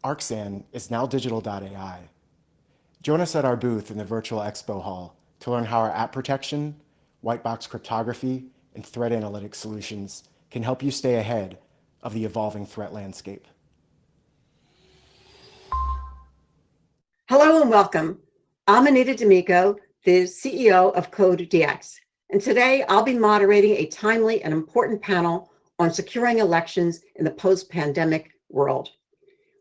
ArcSan is now digital.ai. Join us at our booth in the virtual expo hall to learn how our app protection, white box cryptography, and threat analytics solutions can help you stay ahead of the evolving threat landscape. Hello and welcome. I'm Anita D'Amico, the CEO of CodeDX, and today I'll be moderating a timely and important panel on securing elections in the post-pandemic world.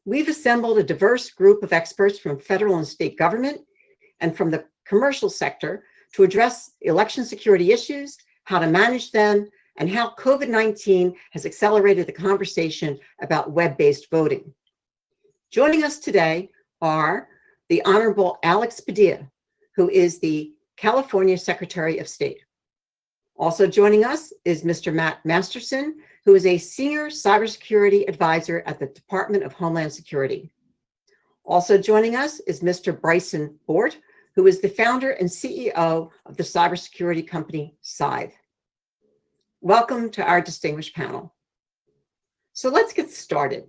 We've assembled a diverse group of experts from federal and state government and from the commercial sector to address election security issues, how to manage them, and how COVID-19 has accelerated the conversation about web-based voting. Joining us today are the Honorable Alex Padilla, who is the California Secretary of State. Also joining us is Mr. Matt Masterson, who is a Senior Cybersecurity Advisor at the Department of Homeland Security. Also joining us is Mr. Bryson Bort, who is the founder and CEO of the cybersecurity company Scythe. Welcome to our distinguished panel. So let's get started.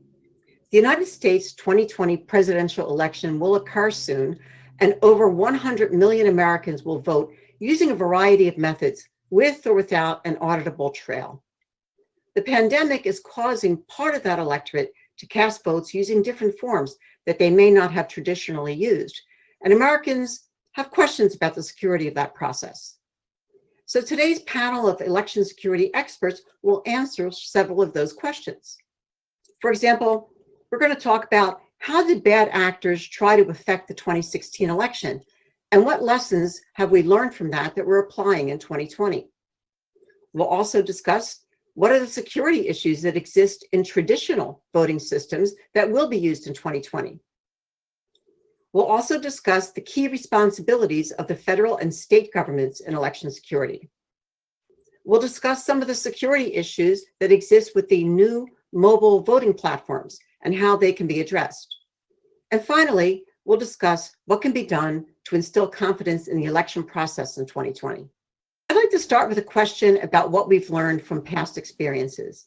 The United States 2020 presidential election will occur soon, and over 100 million Americans will vote using a variety of methods with or without an auditable trail. The pandemic is causing part of that electorate to cast votes using different forms that they may not have traditionally used, and Americans have questions about the security of that process. So today's panel of election security experts will answer several of those questions. For example, we're going to talk about how did bad actors try to affect the 2016 election, and what lessons have we learned from that we're applying in 2020. We'll also discuss what are the security issues that exist in traditional voting systems that will be used in 2020. We'll also discuss the key responsibilities of the federal and state governments in election security. We'll discuss some of the security issues that exist with the new mobile voting platforms and how they can be addressed. And finally, we'll discuss what can be done to instill confidence in the election process in 2020. I'd like to start with a question about what we've learned from past experiences.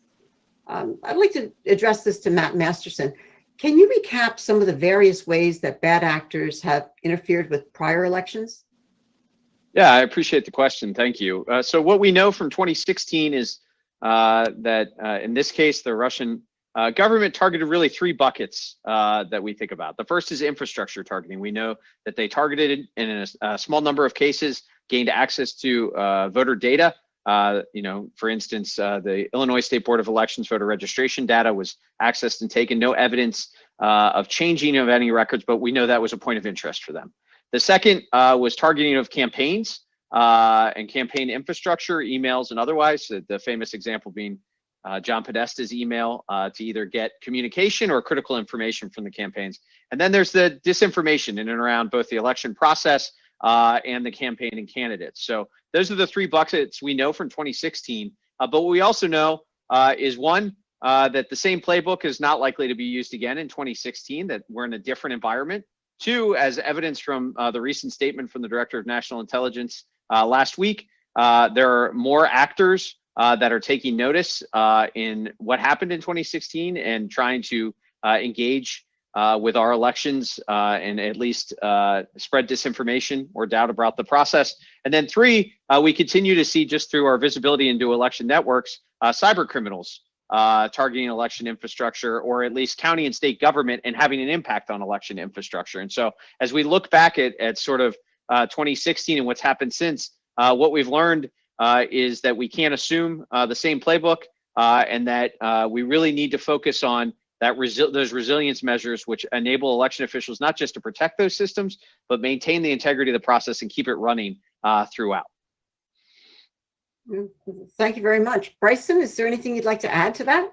I'd like to address this to Matt Masterson. Can you recap some of the various ways that bad actors have interfered with prior elections? Yeah, I appreciate the question. Thank you. So what we know from 2016 is that in this case, the Russian government targeted really three buckets that we think about. The first is infrastructure targeting. We know that they targeted in a small number of cases, gained access to voter data. For instance, the Illinois State Board of Elections voter registration data was accessed and taken. No evidence of changing of any records, but we know that was a point of interest for them. The second was targeting of campaigns and campaign infrastructure, emails and otherwise. The famous example being John Podesta's email to either get communication or critical information from the campaigns. And then there's the disinformation in and around both the election process and the campaign and candidates. So those are the three buckets we know from 2016. But what we also know is one, that the same playbook is not likely to be used again in 2016, that we're in a different environment. Two, as evidence from the recent statement from the Director of National Intelligence last week, there are more actors that are taking notice in what happened in 2016 and trying to engage with our elections and at least spread disinformation or doubt about the process. And then three, we continue to see just through our visibility into election networks, cyber criminals targeting election infrastructure, or at least county and state government, and having an impact on election infrastructure. And so as we look back at sort of 2016 and what's happened since, what we've learned is that we can't assume the same playbook and that we really need to focus on those resilience measures which enable election officials not just to protect those systems, but maintain the integrity of the process and keep it running throughout. Thank you very much. Bryson, is there anything you'd like to add to that?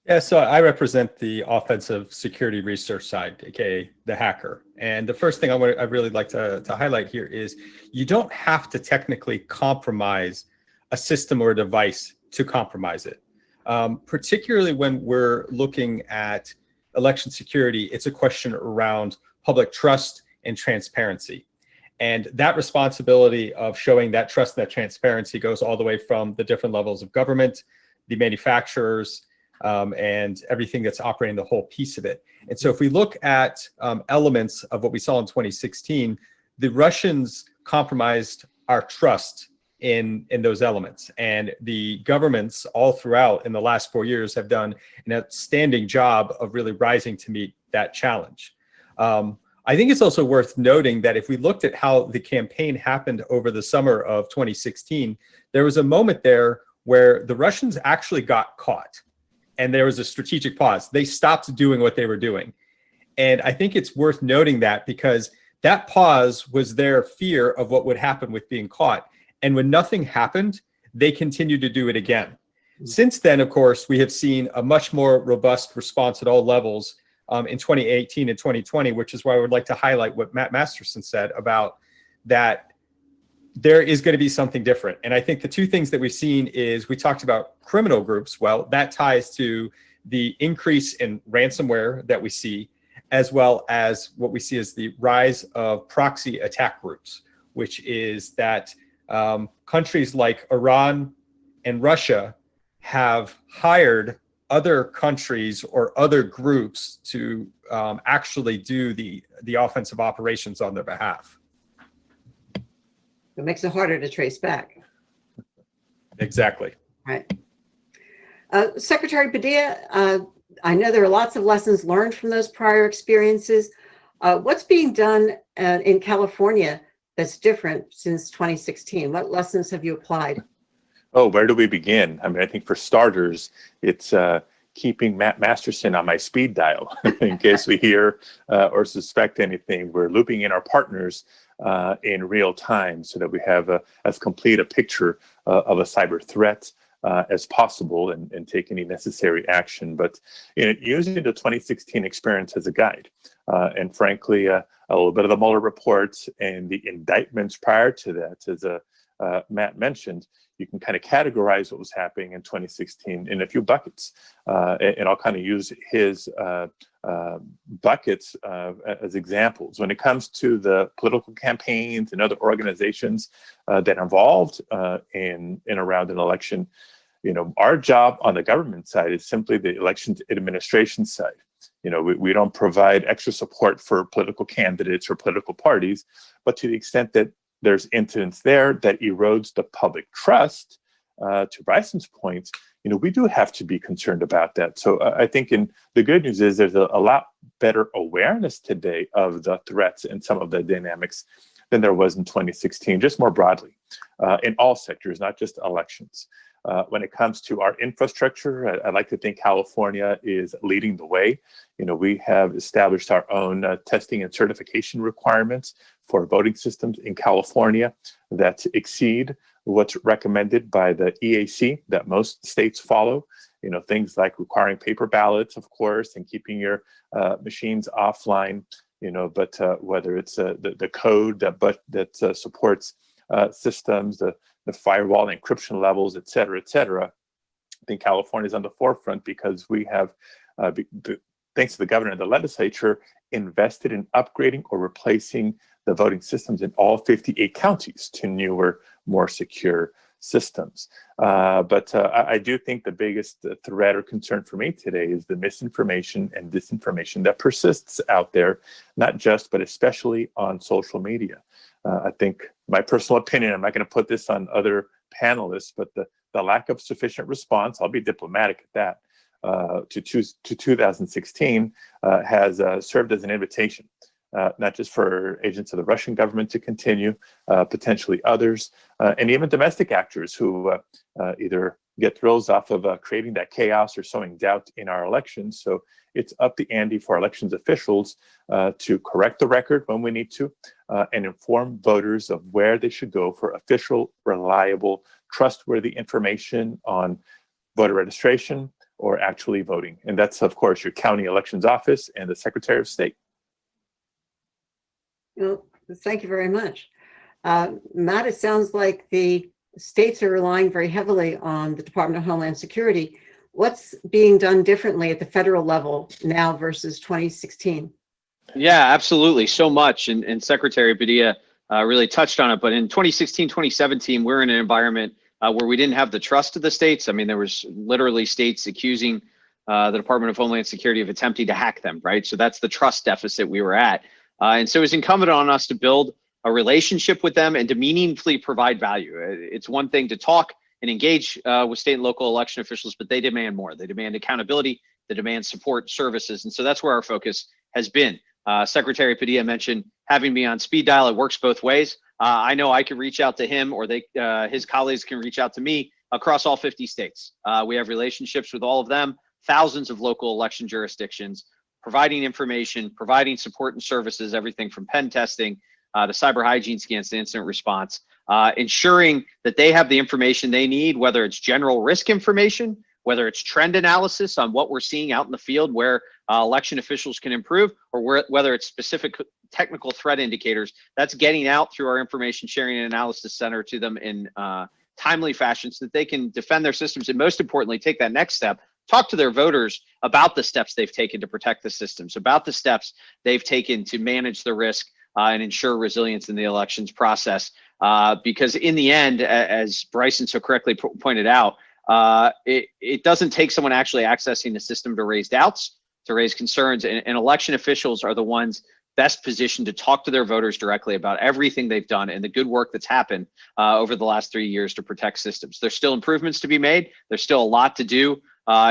Yeah, so I represent the offensive security research side, aka the hacker. And the first thing I'd really like to highlight here is you don't have to technically compromise a system or a device to compromise it. Particularly when we're looking at election security, it's a question around public trust and transparency. And that responsibility of showing that trust and that transparency goes all the way from the different levels of government, the manufacturers, and everything that's operating the whole piece of it. And so if we look at elements of what we saw in 2016, the Russians compromised our trust in those elements. And the governments all throughout in the last 4 years have done an outstanding job of really rising to meet that challenge. I think it's also worth noting that if we looked at how the campaign happened over the summer of 2016, there was a moment there where the Russians actually got caught and there was a strategic pause. They stopped doing what they were doing. And I think it's worth noting that because that pause was their fear of what would happen with being caught. And when nothing happened, they continued to do it again. Since then, of course, we have seen a much more robust response at all levels in 2018 and 2020, which is why I would like to highlight what Matt Masterson said about that there is going to be something different. And I think the two things that we've seen is we talked about criminal groups. Well, that ties to the increase in ransomware that we see, as well as what we see as the rise of proxy attack groups, which is that countries like Iran and Russia have hired other countries or other groups to actually do the offensive operations on their behalf. It makes it harder to trace back. Exactly. Right. Secretary Padilla, I know there are lots of lessons learned from those prior experiences. What's being done in California that's different since 2016? What lessons have you applied? Oh, where do we begin? I mean, I think for starters, it's keeping Matt Masterson on my speed dial in case we hear or suspect anything. We're looping in our partners in real time so that we have as complete a picture of a cyber threat as possible and take any necessary action. But using the 2016 experience as a guide, and frankly, a little bit of the Mueller report and the indictments prior to that, as Matt mentioned, you can kind of categorize what was happening in 2016 in a few buckets. And I'll kind of use his buckets as examples. When it comes to the political campaigns and other organizations that are involved in around an election, our job on the government side is simply the elections administration side. We don't provide extra support for political candidates or political parties, but to the extent that there's incidents there that erodes the public trust, to Bryson's point, we do have to be concerned about that. So I think the good news is there's a lot better awareness today of the threats and some of the dynamics than there was in 2016, just more broadly, in all sectors, not just elections. When it comes to our infrastructure, I'd like to think California is leading the way. We have established our own testing and certification requirements for voting systems in California that exceed what's recommended by the EAC that most states follow. Things like requiring paper ballots, of course, and keeping your machines offline. But whether it's the code that supports systems, the firewall encryption levels, et cetera, I think California is on the forefront because we have, thanks to the governor and the legislature, invested in upgrading or replacing the voting systems in all 58 counties to newer, more secure systems. But I do think the biggest threat or concern for me today is the misinformation and disinformation that persists out there, not just, but especially on social media. I think my personal opinion, I'm not going to put this on other panelists, but the lack of sufficient response, I'll be diplomatic at that, to 2016 has served as an invitation, not just for agents of the Russian government to continue, potentially others, and even domestic actors who either get thrills off of creating that chaos or sowing doubt in our elections. So it's up the ante for elections officials to correct the record when we need to and inform voters of where they should go for official, reliable, trustworthy information on voter registration or actually voting. And that's, of course, your county elections office and the Secretary of State. Well, thank you very much. Matt, it sounds like the states are relying very heavily on the Department of Homeland Security. What's being done differently at the federal level now versus 2016? Yeah, absolutely. So much. And Secretary Padilla really touched on it. But in 2016, 2017, we're in an environment where we didn't have the trust of the states. I mean, there was literally states accusing the Department of Homeland Security of attempting to hack them, right? So that's the trust deficit we were at. And so it's incumbent on us to build a relationship with them and to meaningfully provide value. It's one thing to talk and engage with state and local election officials, but they demand more. They demand accountability, they demand support services. And so that's where our focus has been. Secretary Padilla mentioned having me on speed dial. It works both ways. I know I can reach out to him, or his colleagues can reach out to me across all 50 states. We have relationships with all of them, thousands of local election jurisdictions, providing information, providing support and services, everything from pen testing to cyber hygiene scans to incident response, ensuring that they have the information they need, whether it's general risk information, whether it's trend analysis on what we're seeing out in the field where election officials can improve, or whether it's specific technical threat indicators. That's getting out through our information sharing and analysis center to them in timely fashion so that they can defend their systems, and most importantly, take that next step, talk to their voters about the steps they've taken to protect the systems, about the steps they've taken to manage the risk and ensure resilience in the elections process. Because in the end, as Bryson so correctly pointed out, it doesn't take someone actually accessing the system to raise doubts, to raise concerns, and election officials are the ones best positioned to talk to their voters directly about everything they've done and the good work that's happened over the last 3 years to protect systems. There's still improvements to be made. There's still a lot to do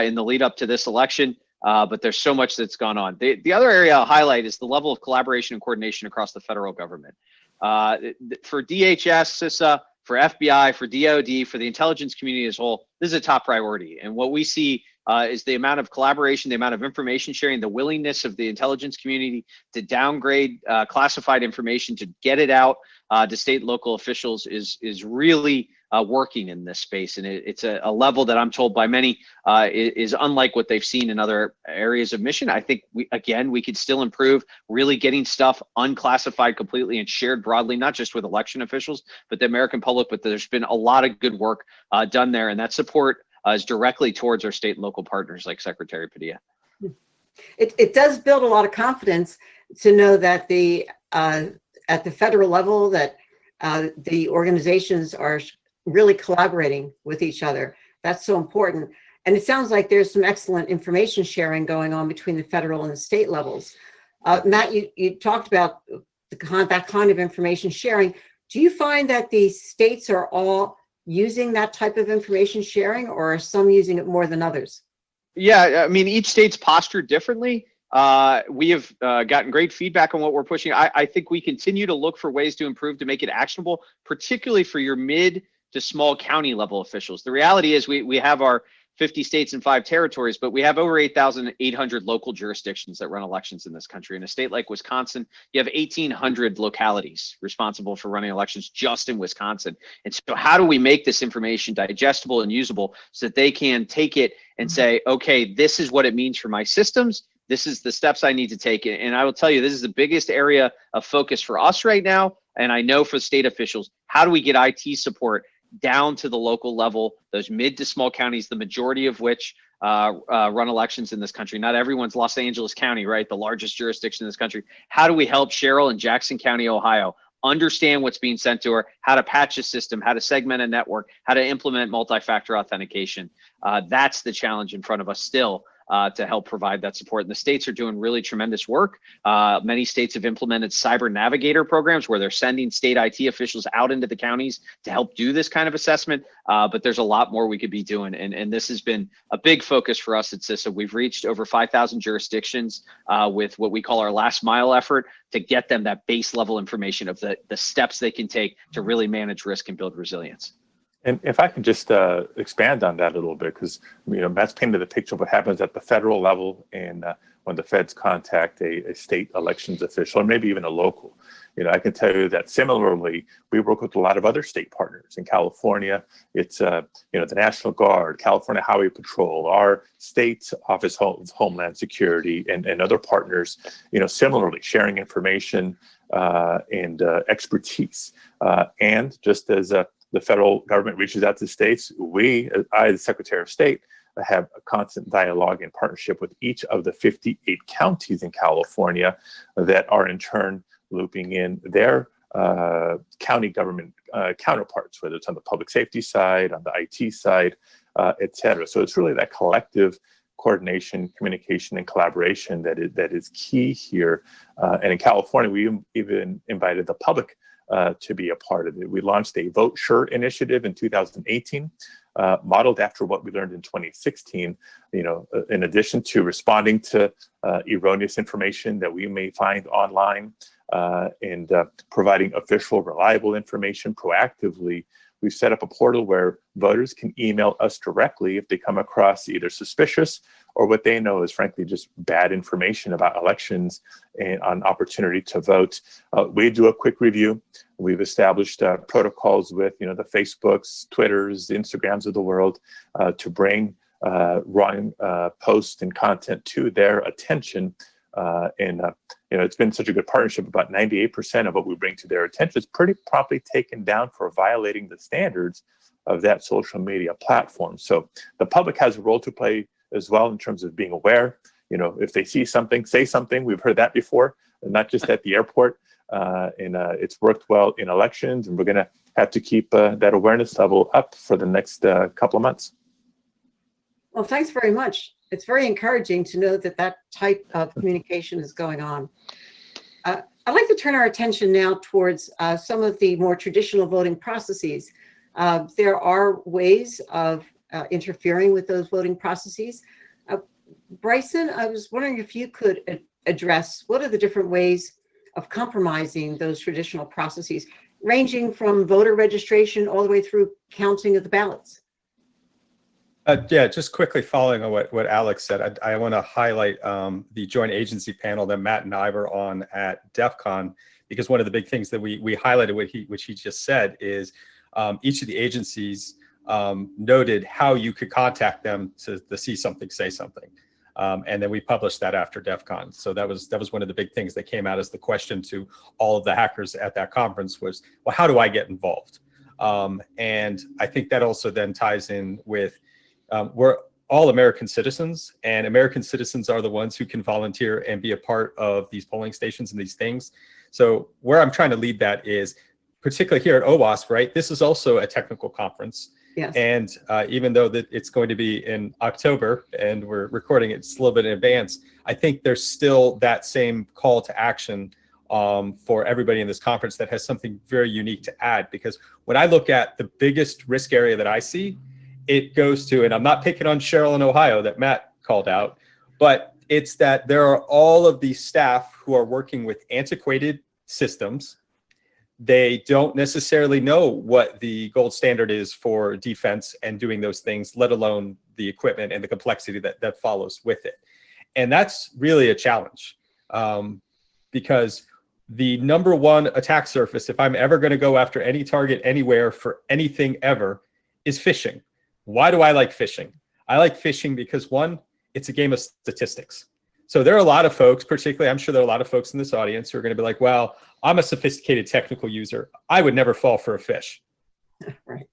in the lead up to this election, but there's so much that's gone on. The other area I'll highlight is the level of collaboration and coordination across the federal government. For DHS, CISA, for FBI, for DOD, for the intelligence community as a whole, this is a top priority. And what we see is the amount of collaboration, the amount of information sharing, the willingness of the intelligence community to downgrade classified information, to get it out to state and local officials is really working in this space. And it's a level that I'm told by many is unlike what they've seen in other areas of mission. I think we could still improve really getting stuff unclassified completely and shared broadly, not just with election officials, but the American public. But there's been a lot of good work done there, and that support is directly towards our state and local partners like Secretary Padilla. It does build a lot of confidence to know that at the federal level that the organizations are really collaborating with each other. That's so important. And it sounds like there's some excellent information sharing going on between the federal and the state levels. Matt, you talked about that kind of information sharing. Do you find that the states are all using that type of information sharing, or are some using it more than others? Yeah, I mean, each state's postured differently. We have gotten great feedback on what we're pushing. I think we continue to look for ways to improve to make it actionable, particularly for your mid to small county level officials. The reality is we have our 50 states and 5 territories, but we have over 8,800 local jurisdictions that run elections in this country. In a state like Wisconsin, you have 1,800 localities responsible for running elections just in Wisconsin. And so how do we make this information digestible and usable so that they can take it and say, okay, this is what it means for my systems. This is the steps I need to take. And I will tell you, this is the biggest area of focus for us right now. And I know for state officials, how do we get IT support down to the local level, those mid to small counties, the majority of which run elections in this country. Not everyone's Los Angeles County, right? The largest jurisdiction in this country. How do we help Cheryl in Jackson County, Ohio, understand what's being sent to her, how to patch a system, how to segment a network, how to implement multi-factor authentication? That's the challenge in front of us still. To help provide that support. And the states are doing really tremendous work. Many states have implemented cyber navigator programs where they're sending state IT officials out into the counties to help do this kind of assessment. But there's a lot more we could be doing. And this has been a big focus for us at CISA. We've reached over 5,000 jurisdictions with what we call our last mile effort to get them that base level information of the steps they can take to really manage risk and build resilience. And if I could just expand on that a little bit, because Matt's painted the picture of what happens at the federal level and when the feds contact a state elections official or maybe even a local. I can tell you that similarly, we work with a lot of other state partners. In California, it's the National Guard, California Highway Patrol, our state's Office of Homeland Security, and other partners. Similarly sharing information and expertise, and just as the federal government reaches out to states, I, as Secretary of State, have a constant dialogue and partnership with each of the 58 counties in California that are in turn looping in their county government counterparts, whether it's on the public safety side, on the IT side, et cetera. So it's really that collective coordination, communication, and collaboration that is key here. And in California, we even invited the public to be a part of it. We launched a Vote Sure initiative in 2018, modeled after what we learned in 2016. In addition to responding to erroneous information that we may find online and providing official, reliable information proactively, we've set up a portal where voters can email us directly if they come across either suspicious or what they know is frankly just bad information about elections and on opportunity to vote. We do a quick review. We've established protocols with the Facebooks, Twitters, Instagrams of the world to bring wrong posts and content to their attention. It's been such a good partnership. About 98% of what we bring to their attention is pretty promptly taken down for violating the standards of that social media platform. So the public has a role to play as well in terms of being aware. If they see something, say something. We've heard that before, not just at the airport. It's worked well in elections, and we're going to have to keep that awareness level up for the next couple of months. Well, thanks very much. It's very encouraging to know that type of communication is going on. I'd like to turn our attention now towards some of the more traditional voting processes. There are ways of interfering with those voting processes. Bryson, I was wondering if you could address what are the different ways of compromising those traditional processes, ranging from voter registration all the way through counting of the ballots. Yeah, just quickly following on what Alex said, I want to highlight the joint agency panel that Matt and I were on at DEF CON, because one of the big things that we highlighted, which he just said, is each of the agencies noted how you could contact them to see something, say something. And then we published that after DEF CON. So that was one of the big things that came out as the question to all of the hackers at that conference was, well, how do I get involved? And I think that also then ties in with we're all American citizens, and American citizens are the ones who can volunteer and be a part of these polling stations and these things. So where I'm trying to lead that is, particularly here at OWASP, right? This is also a technical conference. Yes. And even though that it's going to be in October and we're recording it a little bit in advance, I think there's still that same call to action for everybody in this conference that has something very unique to add. Because when I look at the biggest risk area that I see, it goes to, and I'm not picking on Cheryl in Ohio that Matt called out, but it's that there are all of these staff who are working with antiquated systems. They don't necessarily know what the gold standard is for defense and doing those things, let alone the equipment and the complexity that follows with it. And that's really a challenge because the number one attack surface, if I'm ever going to go after any target anywhere for anything ever, is phishing. Why do I like phishing? I like phishing because, one, it's a game of statistics. So there are a lot of folks, particularly, I'm sure there are a lot of folks in this audience who are going to be like, well, I'm a sophisticated technical user. I would never fall for a phish. Right.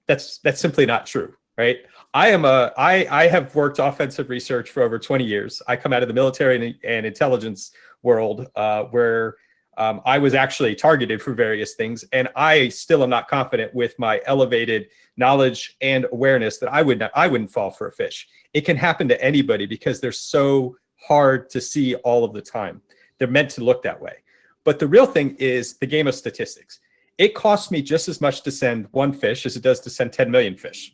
That's simply not true, right? I have worked offensive research for over 20 years. I come out of the military and intelligence world where I was actually targeted for various things, and I still am not confident with my elevated knowledge and awareness that I wouldn't fall for a phish. It can happen to anybody because they're so hard to see all of the time. They're meant to look that way. But the real thing is the game of statistics. It costs me just as much to send one phish as it does to send 10 million phish.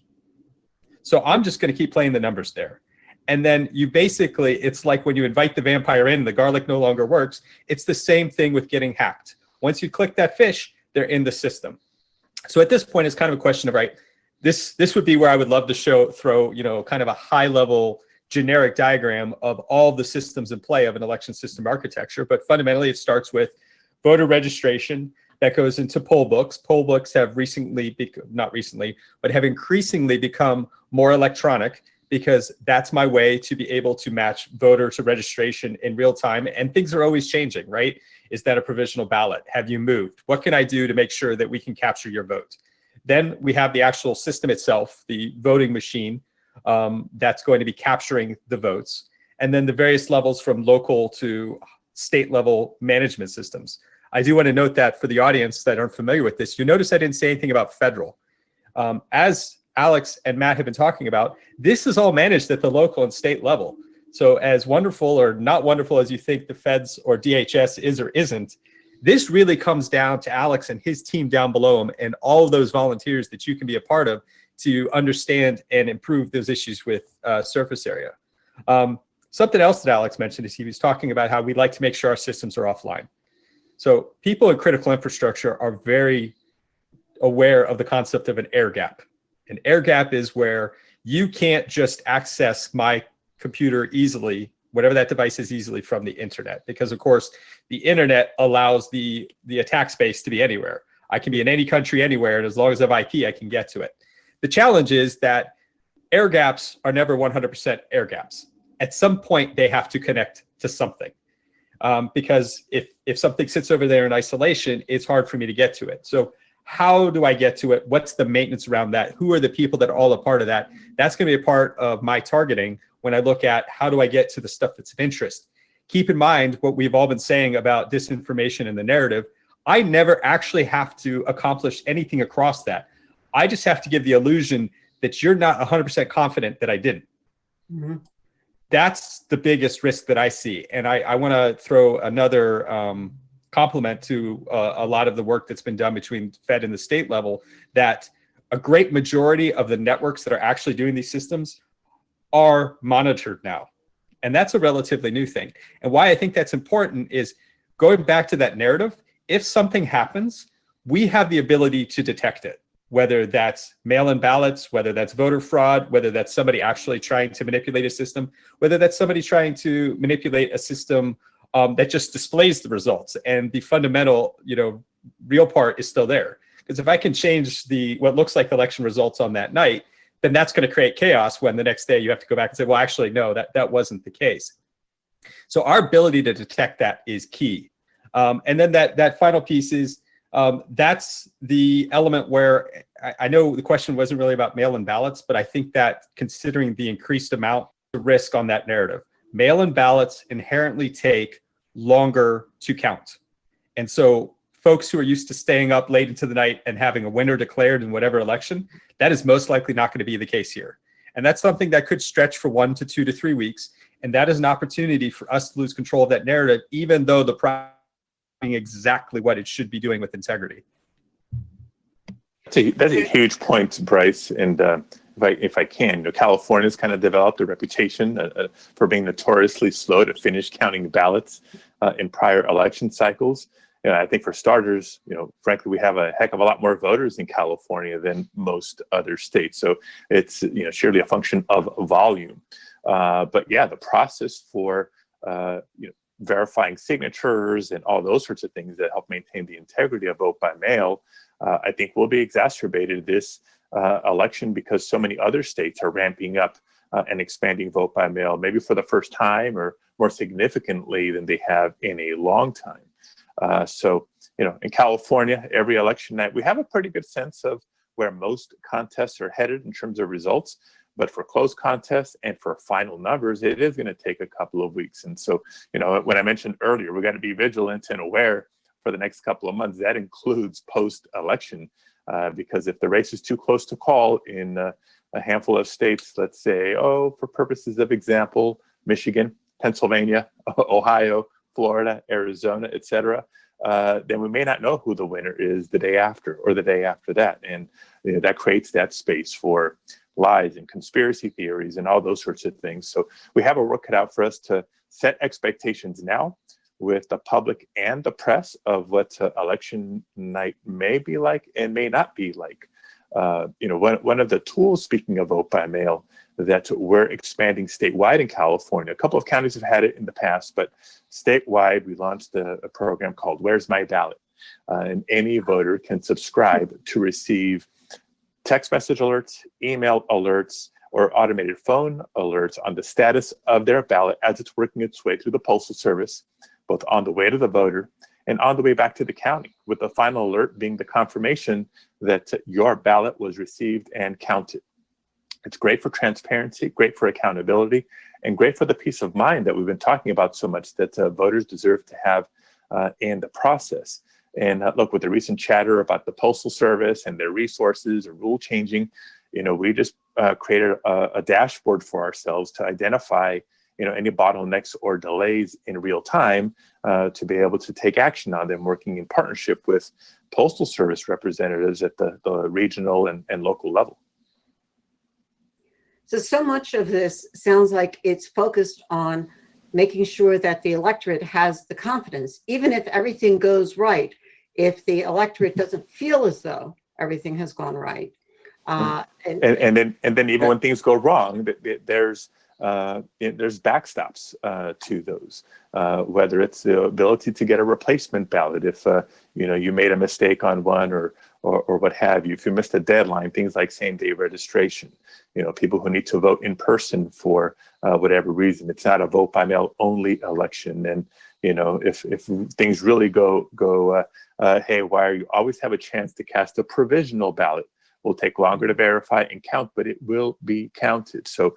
So I'm just going to keep playing the numbers there. And then you basically, it's like when you invite the vampire in, the garlic no longer works. It's the same thing with getting hacked. Once you click that phish, they're in the system. So at this point, it's kind of a question of, right, this would be where I would love to throw, kind of a high level generic diagram of all the systems in play of an election system architecture. But fundamentally, it starts with voter registration that goes into poll books. Poll books have have increasingly become more electronic, because that's my way to be able to match voter to registration in real time. And things are always changing, right? Is that a provisional ballot? Have you moved? What can I do to make sure that we can capture your vote? Then we have the actual system itself, the voting machine, that's going to be capturing the votes. And then the various levels from local to state level management systems. I do want to note that for the audience that aren't familiar with this, you notice I didn't say anything about federal. As Alex and Matt have been talking about, this is all managed at the local and state level. So as wonderful or not wonderful as you think the feds or DHS is or isn't, this really comes down to Alex and his team down below him and all of those volunteers that you can be a part of to understand and improve those issues with surface area. Something else that Alex mentioned is he was talking about how we'd like to make sure our systems are offline. So people in critical infrastructure are very aware of the concept of an air gap. An air gap is where you can't just access my computer easily, whatever that device is, easily from the internet, because of course the internet allows the attack space to be anywhere. I can be in any country anywhere, and as long as I have IP, I can get to it. The challenge is that air gaps are never 100% air gaps. At some point, they have to connect to something. Because if something sits over there in isolation, it's hard for me to get to it. So how do I get to it? What's the maintenance around that? Who are the people that are all a part of that? That's going to be a part of my targeting when I look at how do I get to the stuff that's of interest. Keep in mind what we've all been saying about disinformation in the narrative. I never actually have to accomplish anything across that. I just have to give the illusion that you're not 100% confident that I didn't. Mhm. That's the biggest risk that I see. And I want to throw another compliment to a lot of the work that's been done between Fed and the state level, that a great majority of the networks that are actually doing these systems are monitored now. And that's a relatively new thing. And why I think that's important is going back to that narrative. If something happens, we have the ability to detect it, whether that's mail-in ballots, whether that's voter fraud, whether that's somebody actually trying to manipulate a system, whether that's somebody trying to manipulate a system that just displays the results. And the fundamental, real part is still there. Because if I can change what looks like election results on that night, then that's going to create chaos when the next day you have to go back and say, well, actually, no, that wasn't the case. So our ability to detect that is key. And then that final piece is, that's the element where I know the question wasn't really about mail-in ballots, but I think that considering the increased amount of risk on that narrative, mail-in ballots inherently take longer to count. And so folks who are used to staying up late into the night and having a winner declared in whatever election, that is most likely not going to be the case here. And that's something that could stretch for 1 to 2 to 3 weeks. And that is an opportunity for us to lose control of that narrative, even though the process is doing exactly what it should be doing with integrity. That's a huge point, Bryce. And if I can, California's kind of developed a reputation for being notoriously slow to finish counting ballots in prior election cycles. I think for starters, frankly, we have a heck of a lot more voters in California than most other states. So it's, surely a function of volume. But yeah, the process for, verifying signatures and all those sorts of things that help maintain the integrity of vote by mail, I think will be exacerbated this election because so many other states are ramping up and expanding vote by mail, maybe for the first time or more significantly than they have in a long time. So, in California, every election night, we have a pretty good sense of where most contests are headed in terms of results. But for close contests and for final numbers, it is going to take a couple of weeks. And so, when I mentioned earlier, we're going to be vigilant and aware for the next couple of months. That includes post-election, because if the race is too close to call in a handful of states, let's say, for purposes of example, Michigan, Pennsylvania, Ohio, Florida, Arizona, et cetera, then we may not know who the winner is the day after or the day after that. And that creates that space for lies and conspiracy theories and all those sorts of things. So we have a work cut out for us to set expectations now with the public and the press of what election night may be like and may not be like. One of the tools, speaking of vote by mail, that we're expanding statewide in California. A couple of counties have had it in the past, but statewide, we launched a program called Where's My Ballot? And any voter can subscribe to receive text message alerts, email alerts, or automated phone alerts on the status of their ballot as it's working its way through the Postal Service, both on the way to the voter and on the way back to the county, with the final alert being the confirmation that your ballot was received and counted. It's great for transparency, great for accountability, and great for the peace of mind that we've been talking about so much that voters deserve to have in the process. And look, with the recent chatter about the Postal Service and their resources or rule changing, we just created a dashboard for ourselves to identify any bottlenecks or delays in real time, to be able to take action on them, working in partnership with Postal Service representatives at the regional and local level. So much of this sounds like it's focused on making sure that the electorate has the confidence, even if everything goes right, if the electorate doesn't feel as though everything has gone right. And then even when things go wrong, there's backstops to those, whether it's the ability to get a replacement ballot if you made a mistake on one or what have you. If you missed a deadline, things like same-day registration. People who need to vote in person for whatever reason. It's not a vote by mail only election. And if things really go haywire, you always have a chance to cast a provisional ballot. Will take longer to verify and count, but it will be counted. So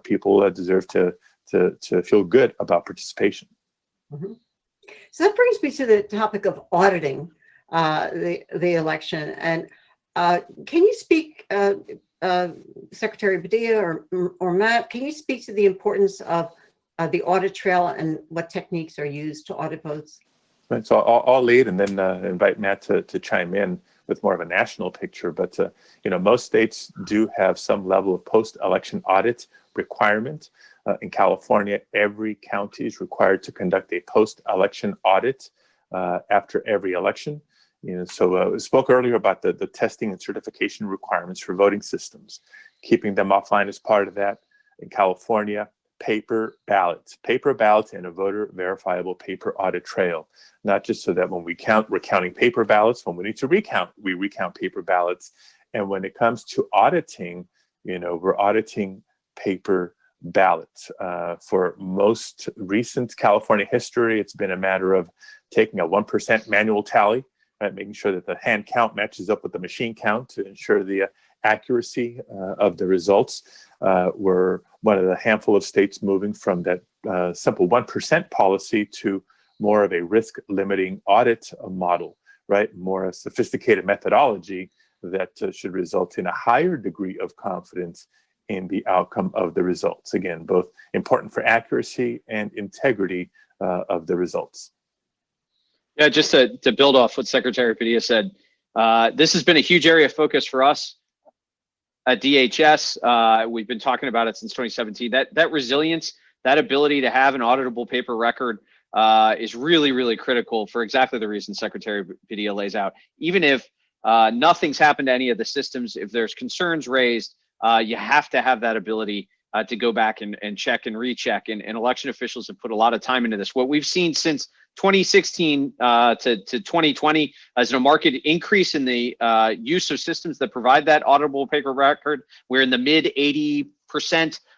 people deserve to feel good about participation. Mm-hmm. So that brings me to the topic of auditing the election. And can you speak, Secretary Padilla or Matt, can you speak to the importance of the audit trail and what techniques are used to audit votes? Right, so I'll lead and then invite Matt to chime in with more of a national picture. But most states do have some level of post-election audit requirement. In California, every county is required to conduct a post-election audit after every election. So we spoke earlier about the testing and certification requirements for voting systems, keeping them offline as part of that. In California, paper ballots and a voter verifiable paper audit trail, not just so that when we count, we're counting paper ballots. When we need to recount, we recount paper ballots. And when it comes to auditing, we're auditing paper ballots. For most recent California history, it's been a matter of taking a 1% manual tally, right, making sure that the hand count matches up with the machine count to ensure the accuracy of the results. We're one of the handful of states moving from that simple 1% policy to more of a risk limiting audit model, right? More a sophisticated methodology that should result in a higher degree of confidence in the outcome of the results. Again, both important for accuracy and integrity of the results. Yeah, just to build off what Secretary Padilla said, this has been a huge area of focus for us at DHS. We've been talking about it since 2017. That resilience, that ability to have an auditable paper record is really, really critical for exactly the reason Secretary Padilla lays out. Even if nothing's happened to any of the systems, if there's concerns raised, you have to have that ability to go back and check and recheck. And election officials have put a lot of time into this. What we've seen since 2016 to 2020 as a marked increase in the use of systems that provide that auditable paper record. We're in the mid 80%.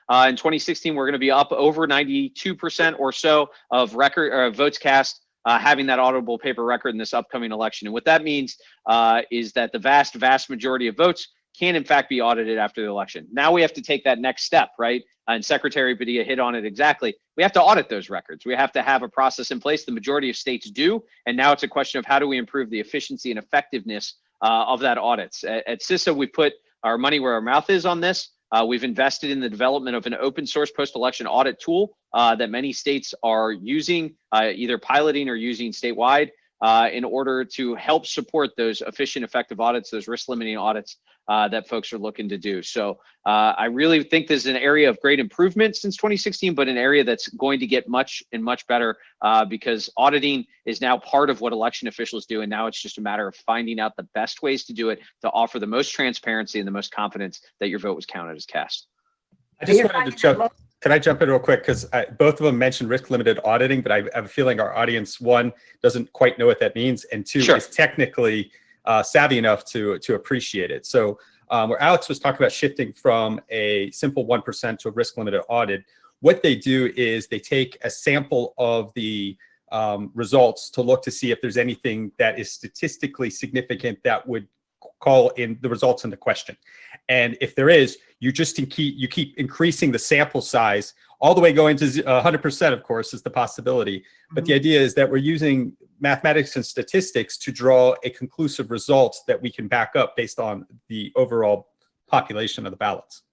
In 2016, we're going to be up over 92% or so of votes cast having that auditable paper record in this upcoming election. And what that means is that the vast majority of votes can in fact be audited after the election. Now we have to take that next step, right? And Secretary Padilla hit on it exactly. We have to audit those records. We have to have a process in place. The majority of states do. And now it's a question of how do we improve the efficiency and effectiveness of that audits. At CISA, we put our money where our mouth is on this. We've invested in the development of an open source post-election audit tool that many states are using, either piloting or using statewide in order to help support those efficient, effective audits, those risk limiting audits that folks are looking to do. So I really think this is an area of great improvement since 2016, but an area that's going to get much better because auditing is now part of what election officials do. And now it's just a matter of finding out the best ways to do it to offer the most transparency and the most confidence that your vote was counted as cast. I just wanted to jump. Can I jump in real quick? Because both of them mentioned risk-limited auditing, but I have a feeling our audience, one, doesn't quite know what that means, and two, is technically savvy enough to appreciate it. So where Alex was talking about shifting from a simple 1% to a risk-limited audit, what they do is they take a sample of the results to look to see if there's anything that is statistically significant that would call in the results into question. And if there is, you keep increasing the sample size all the way going to 100%, of course, is the possibility. But the idea is that we're using mathematics and statistics to draw a conclusive result that we can back up based on the overall population of the ballots.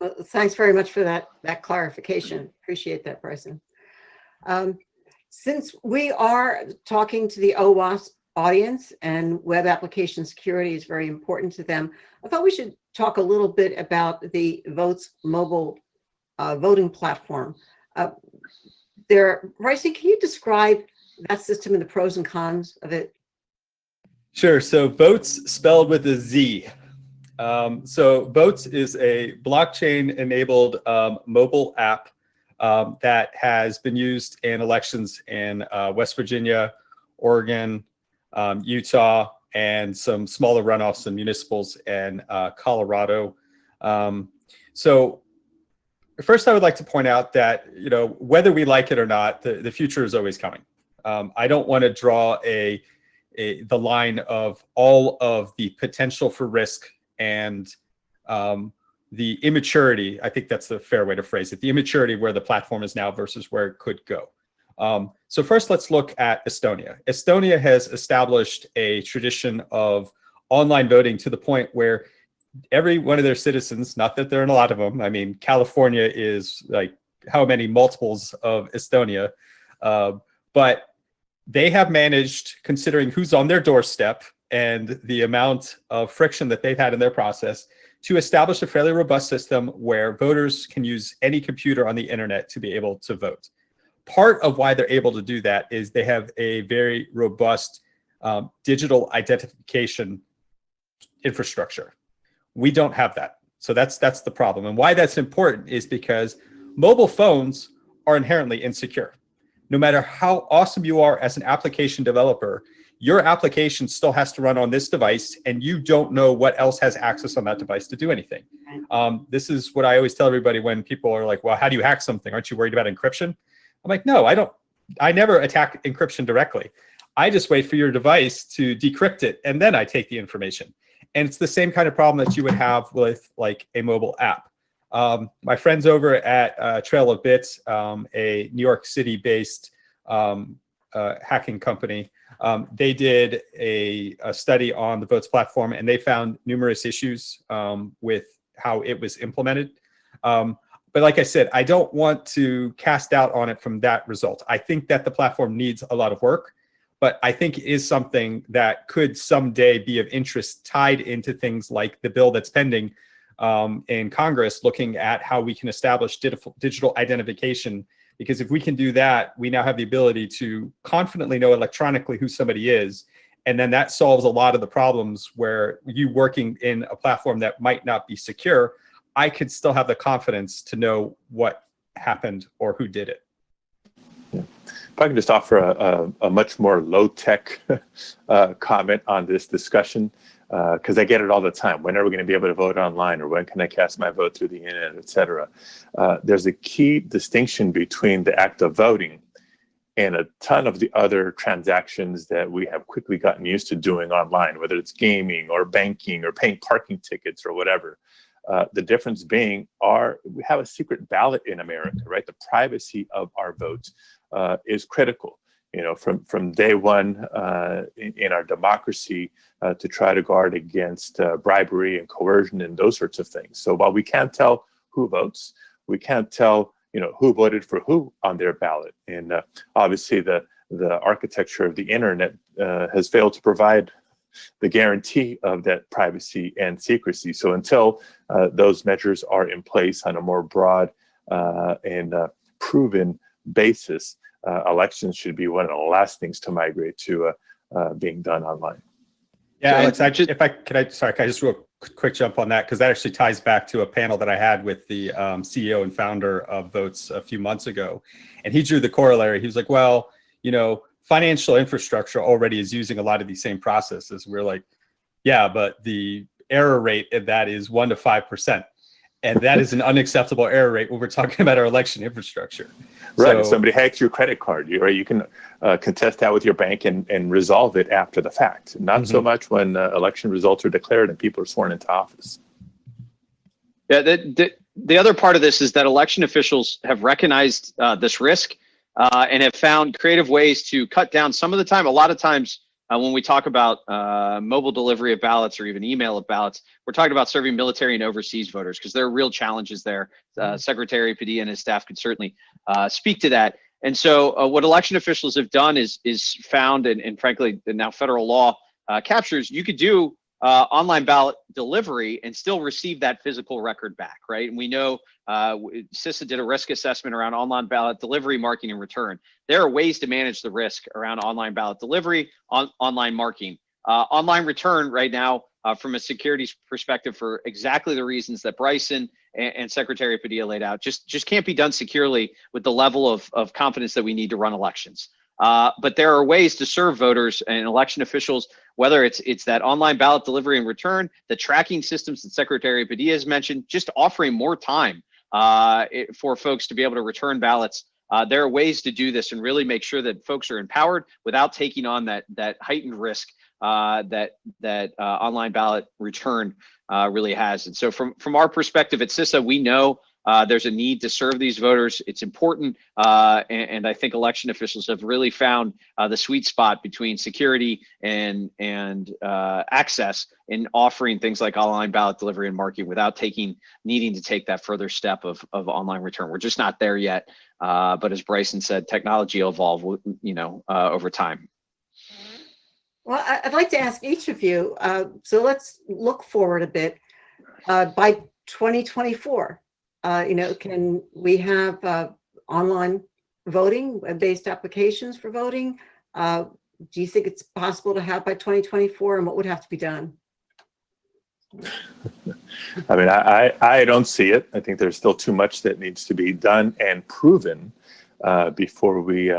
Well, thanks very much for that clarification. Appreciate that, Bryson. Since we are talking to the OWASP audience and web application security is very important to them, I thought we should talk a little bit about the Votes mobile voting platform. Bryson, can you describe that system and the pros and cons of it? Sure. So Votes spelled with a Z. So Votes is a blockchain-enabled mobile app that has been used in elections in West Virginia, Oregon, Utah, and some smaller runoffs in municipals in Colorado. So first, I would like to point out that, you know, whether we like it or not, the future is always coming. I don't want to draw the line of all of the potential for risk and the immaturity. I think that's the fair way to phrase it. The immaturity where the platform is now versus where it could go. So first, let's look at Estonia. Estonia has established a tradition of online voting to the point where every one of their citizens, not that there are a lot of them, I mean, California is like how many multiples of Estonia, but they have managed, considering who's on their doorstep and the amount of friction that they've had in their process, to establish a fairly robust system where voters can use any computer on the internet to be able to vote. Part of why they're able to do that is they have a very robust digital identification infrastructure. We don't have that. So that's the problem. And why that's important is because mobile phones are inherently insecure. No matter how awesome you are as an application developer, your application still has to run on this device, and you don't know what else has access on that device to do anything. This is what I always tell everybody when people are like, well, how do you hack something? Aren't you worried about encryption? I'm like, no, I don't. I never attack encryption directly. I just wait for your device to decrypt it, and then I take the information. And it's the same kind of problem that you would have with like a mobile app. My friends over at Trail of Bits, a New York City-based hacking company, they did a study on the Votes platform, and they found numerous issues with how it was implemented. But like I said, I don't want to cast doubt on it from that result. I think that the platform needs a lot of work, but I think it is something that could someday be of interest, tied into things like the bill that's pending in Congress, looking at how we can establish digital identification. Because if we can do that, we now have the ability to confidently know electronically who somebody is. And then that solves a lot of the problems where you working in a platform that might not be secure, I could still have the confidence to know what happened or who did it. Yeah. If I can just offer a much more low-tech comment on this discussion, because I get it all the time. When are we going to be able to vote online, or when can I cast my vote through the internet, et cetera? There's a key distinction between the act of voting and a ton of the other transactions that we have quickly gotten used to doing online, whether it's gaming or banking or paying parking tickets or whatever. The difference being we have a secret ballot in America, right? The privacy of our votes is critical. You know, from day one in our democracy to try to guard against bribery and coercion and those sorts of things. So while we can't tell who votes, we can't tell, you know, who voted for who on their ballot. And obviously the architecture of the internet has failed to provide the guarantee of that privacy and secrecy. So until those measures are in place on a more broad and proven basis, elections should be one of the last things to migrate to being done online. Yeah, Alex, can I just do a quick jump on that? Because that actually ties back to a panel that I had with the CEO and founder of Votes a few months ago. And he drew the corollary. He was like, well, you know, financial infrastructure already is using a lot of these same processes. We're like, yeah, but the error rate of that is 1 to 5%. And that is an unacceptable error rate when we're talking about our election infrastructure. Right. So, if somebody hacks your credit card, you can contest that with your bank and resolve it after the fact. Not so much when election results are declared and people are sworn into office. Yeah, the other part of this is that election officials have recognized this risk and have found creative ways to cut down some of the time. A lot of times when we talk about mobile delivery of ballots or even email of ballots, we're talking about serving military and overseas voters because there are real challenges there. Secretary Padilla and his staff could certainly speak to that. And so what election officials have done is found, and frankly, the now federal law captures, you could do online ballot delivery and still receive that physical record back, right? And we know CISA did a risk assessment around online ballot delivery, marking, and return. There are ways to manage the risk around online ballot delivery, online marking. Online return right now, from a security perspective, for exactly the reasons that Bryson and Secretary Padilla laid out, just can't be done securely with the level of confidence that we need to run elections. But there are ways to serve voters and election officials, whether it's that online ballot delivery and return, the tracking systems that Secretary Padilla has mentioned, just offering more time for folks to be able to return ballots. There are ways to do this and really make sure that folks are empowered without taking on that heightened risk that online ballot return really has. And so from our perspective at CISA, we know there's a need to serve these voters. It's important, and I think election officials have really found the sweet spot between security and access in offering things like online ballot delivery and marking without needing to take that further step of online return. We're just not there yet, but as Bryson said, technology will evolve, over time. Well, I'd like to ask each of you, so let's look forward a bit. By 2024, can we have online voting, based applications for voting? Do you think it's possible to have by 2024, and what would have to be done? I mean, I don't see it. I think there's still too much that needs to be done and proven before we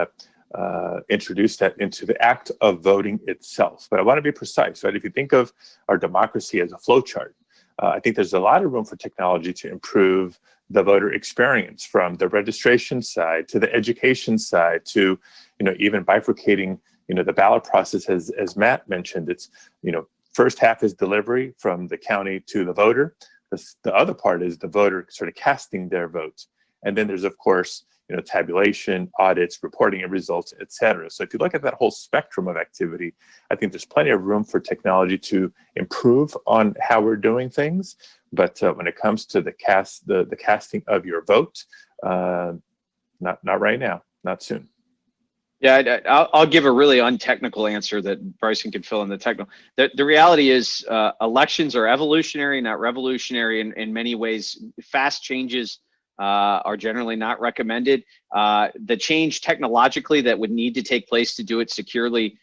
introduce that into the act of voting itself. But I want to be precise, right? If you think of our democracy as a flowchart, I think there's a lot of room for technology to improve the voter experience, from the registration side to the education side to, even bifurcating, the ballot process, as Matt mentioned. It's, first half is delivery from the county to the voter. The other part is the voter sort of casting their vote. And then there's, of course, tabulation, audits, reporting of results, et cetera. So if you look at that whole spectrum of activity, I think there's plenty of room for technology to improve on how we're doing things. But when it comes to the casting of your vote, not right now, not soon. Yeah, I'll give a really untechnical answer that Bryson can fill in the technical. The reality is elections are evolutionary, not revolutionary in many ways. Fast changes are generally not recommended. The change technologically that would need to take place to do it securely,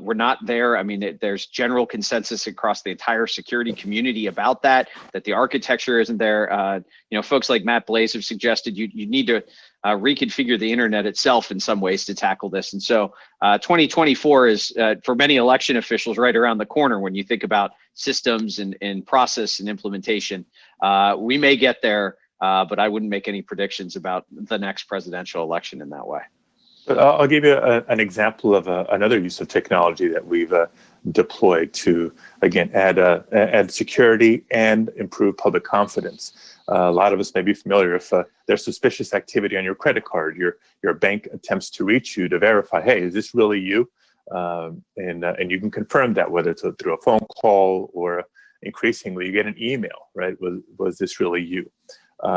we're not there. I mean, there's general consensus across the entire security community about that the architecture isn't there. Folks like Matt Blaze have suggested you need to reconfigure the internet itself in some ways to tackle this. And so 2024 is, for many election officials, right around the corner when you think about systems and process and implementation. We may get there, but I wouldn't make any predictions about the next presidential election in that way. But I'll give you an example of another use of technology that we've deployed to, again, add security and improve public confidence. A lot of us may be familiar if there's suspicious activity on your credit card, your bank attempts to reach you to verify, hey, is this really you? And you can confirm that, whether it's through a phone call or increasingly you get an email, right? Was this really you?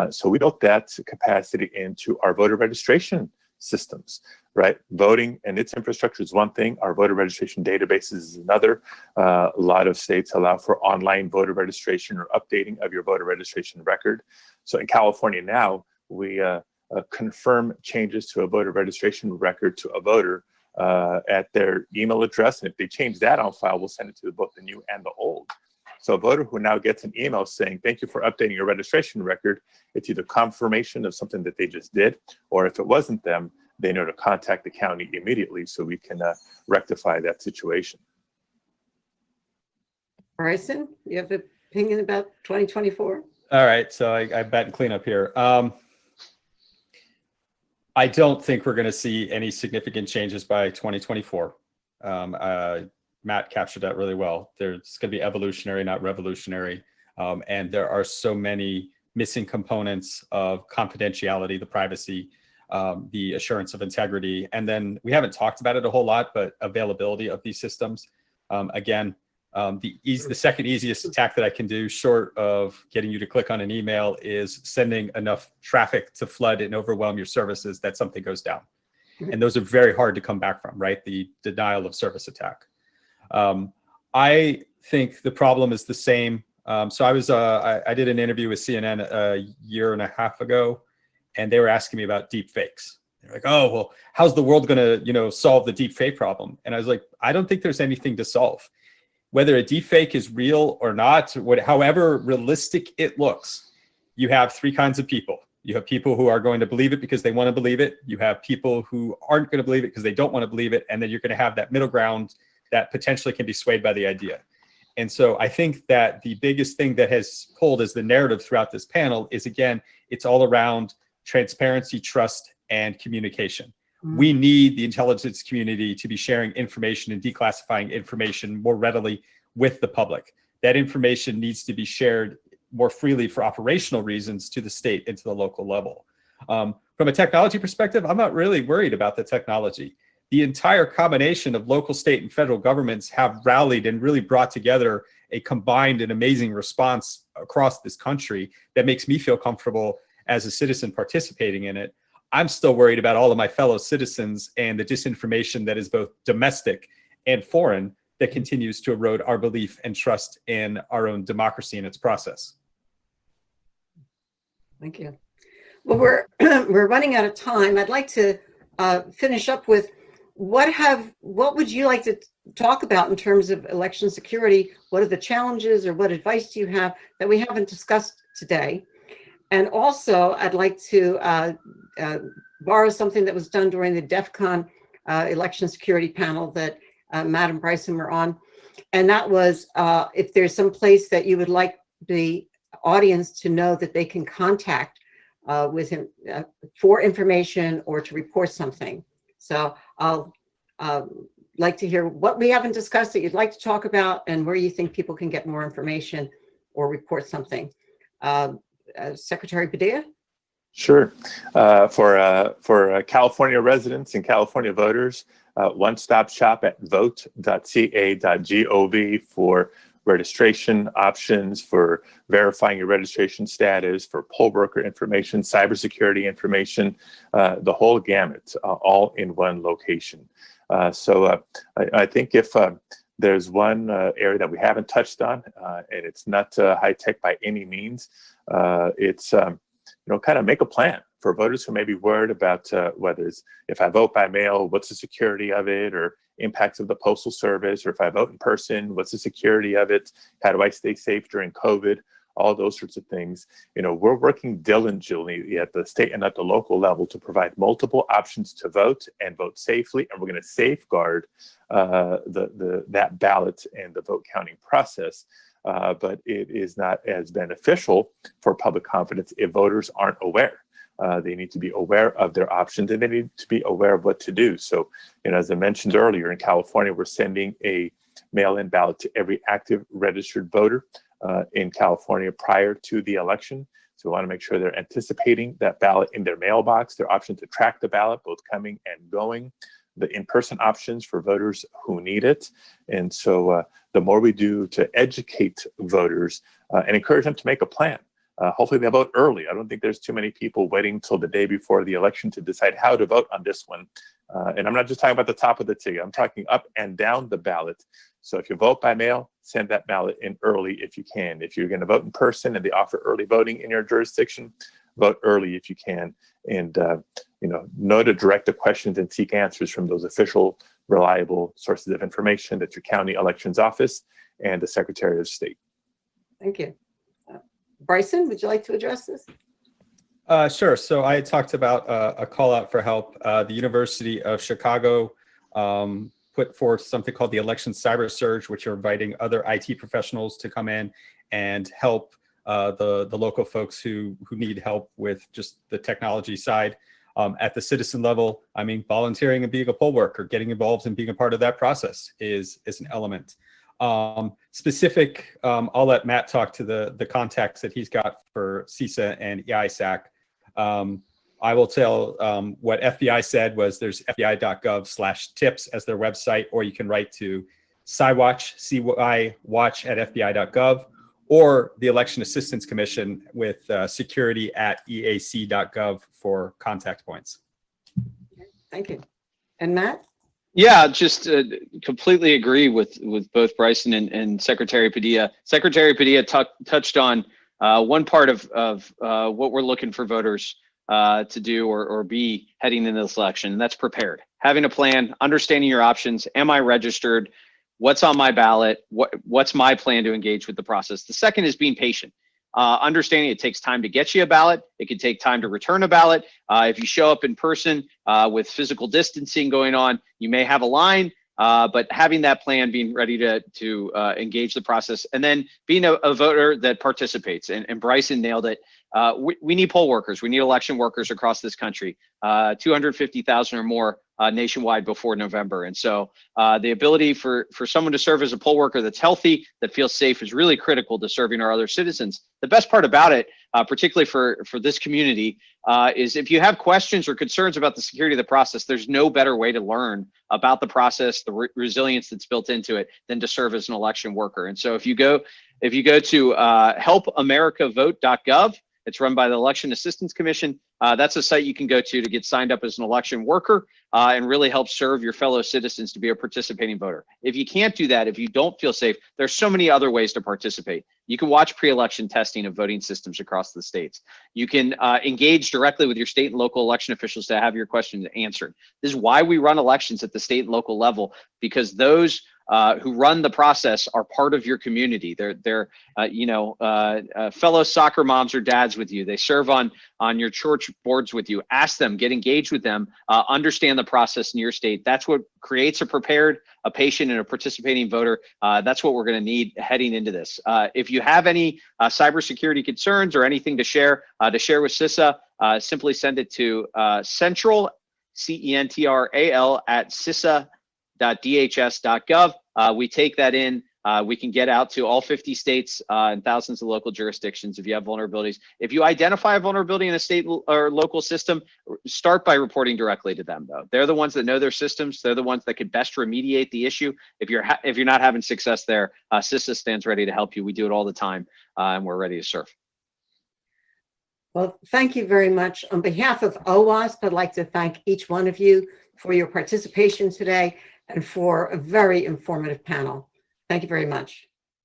So we built that capacity into our voter registration systems, right? Voting and its infrastructure is one thing. Our voter registration database is another. A lot of states allow for online voter registration or updating of your voter registration record. So in California now, we confirm changes to a voter registration record to a voter at their email address. And if they change that on file, we'll send it to both the new and the old. So a voter who now gets an email saying, thank you for updating your registration record, it's either confirmation of something that they just did, or if it wasn't them, they know to contact the county immediately so we can rectify that situation. Bryson, you have an opinion about 2024? All right, so I bet and clean up here. I don't think we're going to see any significant changes by 2024. Matt captured that really well. There's going to be evolutionary, not revolutionary. And there are so many missing components of confidentiality, the privacy the assurance of integrity. And then we haven't talked about it a whole lot, but availability of these systems. Again, the second easiest attack that I can do, short of getting you to click on an email, is sending enough traffic to flood and overwhelm your services that something goes down. And those are very hard to come back from, right? The denial of service attack. I think the problem is the same. So I did an interview with CNN a year and a half ago, and they were asking me about deep fakes. They're like, oh, well, how's the world going to, solve the deep fake problem? And I was like, I don't think there's anything to solve. Whether a deep fake is real or not, however realistic it looks, you have three kinds of people. You have people who are going to believe it because they want to believe it. You have people who aren't going to believe it because they don't want to believe it. And then you're going to have that middle ground that potentially can be swayed by the idea. And so I think that the biggest thing that has pulled as the narrative throughout this panel is, again, it's all around transparency, trust, and communication. We need the intelligence community to be sharing information and declassifying information more readily with the public. That information needs to be shared more freely for operational reasons to the state and to the local level. From a technology perspective, I'm not really worried about the technology. The entire combination of local, state, and federal governments have rallied and really brought together a combined and amazing response across this country that makes me feel comfortable as a citizen participating in it. I'm still worried about all of my fellow citizens and the disinformation that is both domestic and foreign that continues to erode our belief and trust in our own democracy and its process. Thank you. Well, we're running out of time. I'd like to finish up with what would you like to talk about in terms of election security? What are the challenges, or what advice do you have that we haven't discussed today? And also, I'd like to borrow something that was done during the DEF CON election security panel that Matt and Bryson were on. And that was if there's some place that you would like the audience to know that they can contact with him for information or to report something. So I'll like to hear what we haven't discussed that you'd like to talk about and where you think people can get more information or report something. Secretary Padilla? Sure. For California residents and California voters, one-stop shop at vote.ca.gov for registration options, for verifying your registration status, for poll worker information, cybersecurity information, the whole gamut, all in one location. So I think if there's one area that we haven't touched on, and it's not high tech by any means, it's kind of make a plan for voters who may be worried about whether it's, if I vote by mail, what's the security of it, or impacts of the postal service, or if I vote in person, what's the security of it? How do I stay safe during COVID? All those sorts of things. We're working diligently at the state and at the local level to provide multiple options to vote and vote safely, and we're going to safeguard that ballot and the vote counting process. But it is not as beneficial for public confidence if voters aren't aware. They need to be aware of their options, and they need to be aware of what to do. So, as I mentioned earlier, in California, we're sending a mail-in ballot to every active registered voter in California prior to the election. So we want to make sure they're anticipating that ballot in their mailbox, their option to track the ballot, both coming and going, the in-person options for voters who need it. And so the more we do to educate voters and encourage them to make a plan, hopefully they'll vote early. I don't think there's too many people waiting till the day before the election to decide how to vote on this one. And I'm not just talking about the top of the ticket, I'm talking up and down the ballot. So if you vote by mail, send that ballot in early if you can. If you're going to vote in person and they offer early voting in your jurisdiction, vote early if you can. And know to direct the questions and seek answers from those official, reliable sources of information. That's your county elections office and the Secretary of State. Thank you. Bryson, would you like to address this? Sure. So I had talked about a call out for help. The University of Chicago put forth something called the Election Cyber Surge, which are inviting other IT professionals to come in and help the local folks who need help with just the technology side. At the citizen level, I mean, volunteering and being a poll worker, getting involved and being a part of that process is an element. I'll let Matt talk to the contacts that he's got for CISA and EISAC. I will tell what FBI said was there's fbi.gov/tips as their website, or you can write to CyWatch, CYWatch@fbi.gov, or the Election Assistance Commission with security@eac.gov for contact points. Thank you. And Matt? Yeah, just completely agree with both Bryson and Secretary Padilla. Secretary Padilla touched on one part of what we're looking for voters to do or be heading into this election, and that's prepared. Having a plan, understanding your options. Am I registered? What's on my ballot? What's my plan to engage with the process? The second is being patient. Understanding it takes time to get you a ballot. It can take time to return a ballot. If you show up in person with physical distancing going on, you may have a line, but having that plan, being ready to engage the process, and then being a voter that participates. And Bryson nailed it. We need poll workers. We need election workers across this country, 250,000 or more nationwide before November. And so the ability for someone to serve as a poll worker that's healthy, that feels safe, is really critical to serving our other citizens. The best part about it, particularly for this community, is if you have questions or concerns about the security of the process, there's no better way to learn about the process, the resilience that's built into it, than to serve as an election worker. And so if you go to helpamericavote.gov, it's run by the Election Assistance Commission. That's a site you can go to get signed up as an election worker and really help serve your fellow citizens to be a participating voter. If you can't do that, if you don't feel safe, there's so many other ways to participate. You can watch pre-election testing of voting systems across the states. You can engage directly with your state and local election officials to have your questions answered. This is why we run elections at the state and local level, because those who run the process are part of your community. They're fellow soccer moms or dads with you. They serve on your church boards with you. Ask them, get engaged with them, understand the process in your state. That's what creates a prepared, a patient, and a participating voter. That's what we're going to need heading into this. If you have any cybersecurity concerns or anything to share with CISA, simply send it to central, CENTRAL, at CISA.dhs.gov. We take that in. We can get out to all 50 states and thousands of local jurisdictions if you have vulnerabilities. If you identify a vulnerability in a state or local system, start by reporting directly to them, though. They're the ones that know their systems. They're the ones that could best remediate the issue. If you're not having success there, CISA stands ready to help you. We do it all the time, and we're ready to serve. Well, thank you very much. On behalf of OWASP, I'd like to thank each one of you for your participation today and for a very informative panel. Thank you very much.